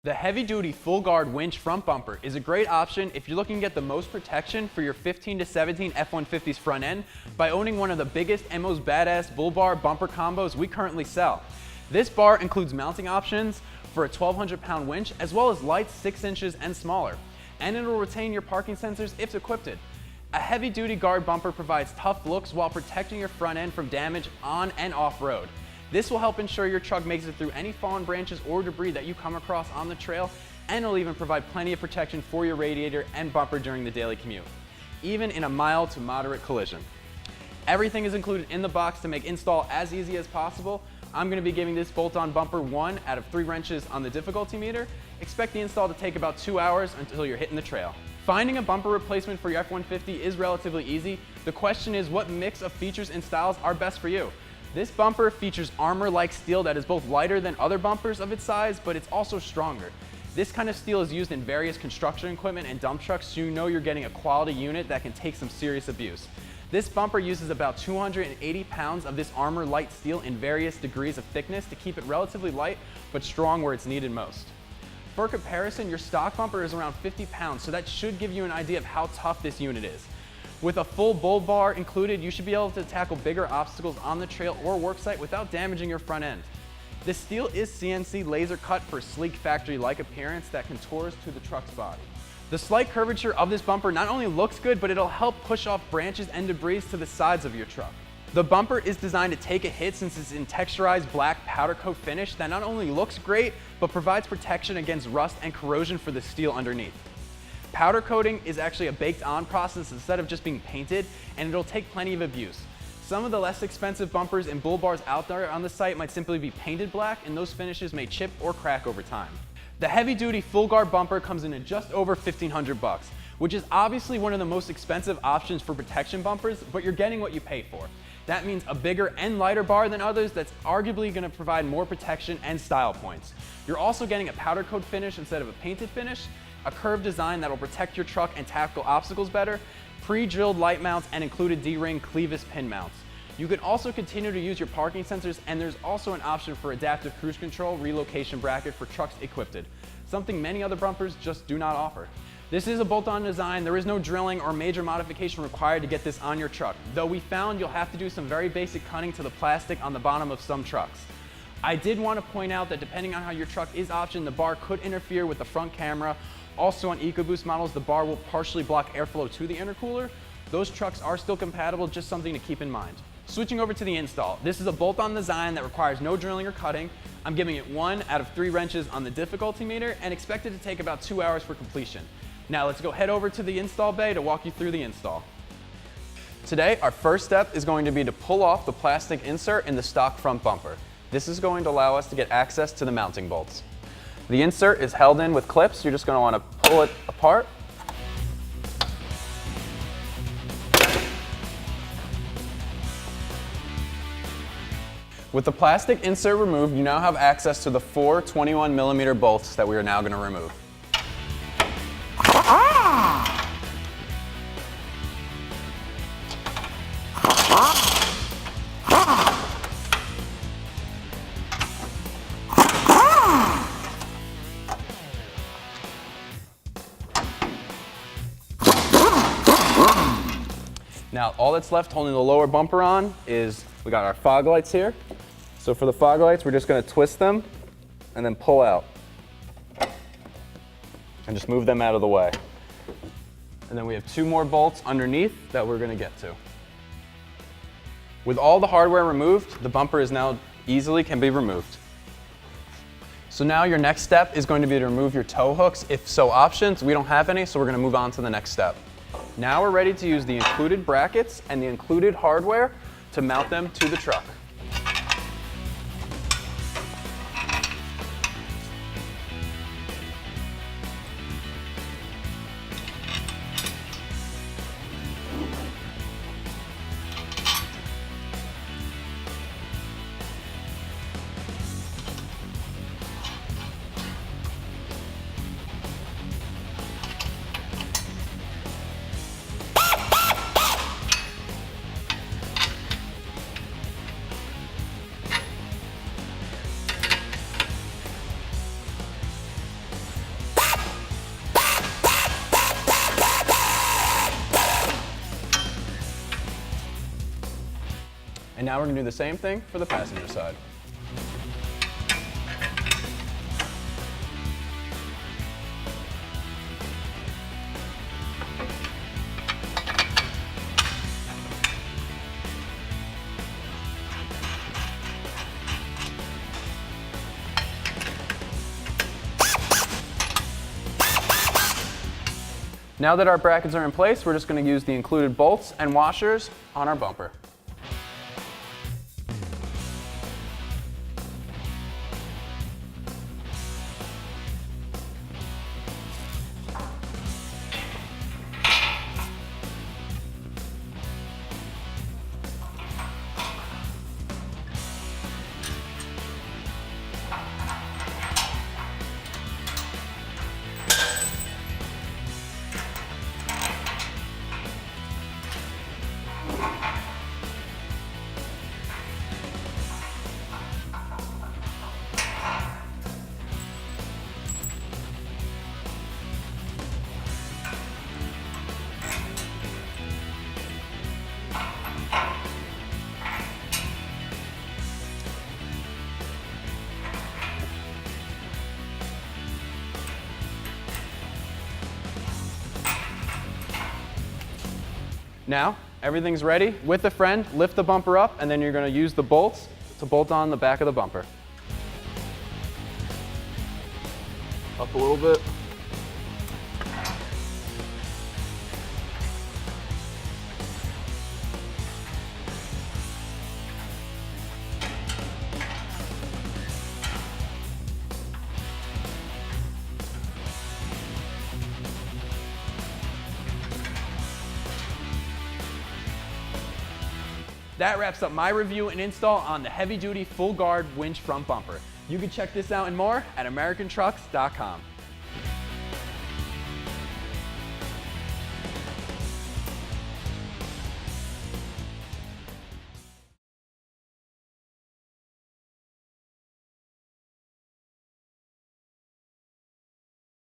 The heavy-duty full-guard winch front bumper is a great option if you're looking to get the most protection for your 15 to 17 F-150's front end by owning one of the biggest and most badass bull bar bumper combos we currently sell. This bar includes mounting options for a 1,200-pound winch as well as lights 6 inches and smaller, and it will retain your parking sensors if equipped. A heavy-duty guard bumper provides tough looks while protecting your front end from damage on and off-road. This will help ensure your truck makes it through any fallen branches or debris that you come across on the trail, and it'll even provide plenty of protection for your radiator and bumper during the daily commute, even in a mild to moderate collision. Everything is included in the box to make install as easy as possible. I'm going to be giving this bolt-on bumper 1 out of 3 wrenches on the difficulty meter. Expect the install to take about 2 hours until you're hitting the trail. Finding a bumper replacement for your F-150 is relatively easy. The question is, what mix of features and styles are best for you? This bumper features armor-like steel that is both lighter than other bumpers of its size, but it's also stronger. This kind of steel is used in various construction equipment and dump trucks, so you know you're getting a quality unit that can take some serious abuse. This bumper uses about 280 pounds of this armor-lite steel in various degrees of thickness to keep it relatively light, but strong where it's needed most. For comparison, your stock bumper is around 50 pounds, so that should give you an idea of how tough this unit is. With a full bull bar included, you should be able to tackle bigger obstacles on the trail or worksite without damaging your front end. The steel is CNC laser cut for sleek factory-like appearance that contours to the truck's body. The slight curvature of this bumper not only looks good, but it'll help push off branches and debris to the sides of your truck. The bumper is designed to take a hit since it's in texturized black powder coat finish that not only looks great, but provides protection against rust and corrosion for the steel underneath. Powder coating is actually a baked-on process instead of just being painted, and it'll take plenty of abuse. Some of the less expensive bumpers and bull bars out there on the site might simply be painted black, and those finishes may chip or crack over time. The heavy-duty full-guard bumper comes in at just over $1,500, which is obviously one of the most expensive options for protection bumpers, but you're getting what you pay for. That means a bigger and lighter bar than others that's arguably going to provide more protection and style points. You're also getting a powder coat finish instead of a painted finish, a curved design that will protect your truck and tackle obstacles better, pre-drilled light mounts, and included D-ring clevis pin mounts. You can also continue to use your parking sensors, and there's also an option for adaptive cruise control relocation bracket for trucks equipped, something many other bumpers just do not offer. This is a bolt-on design. There is no drilling or major modification required to get this on your truck, though we found you'll have to do some very basic cutting to the plastic on the bottom of some trucks. I did want to point out that depending on how your truck is optioned, the bar could interfere with the front camera. Also on EcoBoost models, the bar will partially block airflow to the intercooler. Those trucks are still compatible, just something to keep in mind. Switching over to the install, this is a bolt-on design that requires no drilling or cutting. I'm giving it 1 out of 3 wrenches on the difficulty meter and expect it to take about 2 hours for completion. Now let's go head over to the install bay to walk you through the install. Today, our first step is going to be to pull off the plastic insert in the stock front bumper. This is going to allow us to get access to the mounting bolts. The insert is held in with clips. You're just going to want to pull it apart. With the plastic insert removed, you now have access to the 4 21mm bolts that we are now going to remove. Now, all that's left holding the lower bumper on is we got our fog lights here. So for the fog lights, we're just going to twist them and then pull out and just move them out of the way. And then we have 2 more bolts underneath that we're going to get to. With all the hardware removed, the bumper is now easily can be removed. So now your next step is going to be to remove your tow hooks. If so options, we don't have any, so we're going to move on to the next step. Now we're ready to use the included brackets and the included hardware to mount them to the truck. now we're gonna do the same thing for the passenger side. Now that our brackets are in place, we're just going to use the included bolts and washers on our bumper. Now, everything's ready. With a friend, lift the bumper up, and then you're going to use the bolts to bolt on the back of the bumper. Up a little bit. That wraps up my review and install on the heavy-duty full guard winch front bumper. You can check this out and more at AmericanTrucks.com.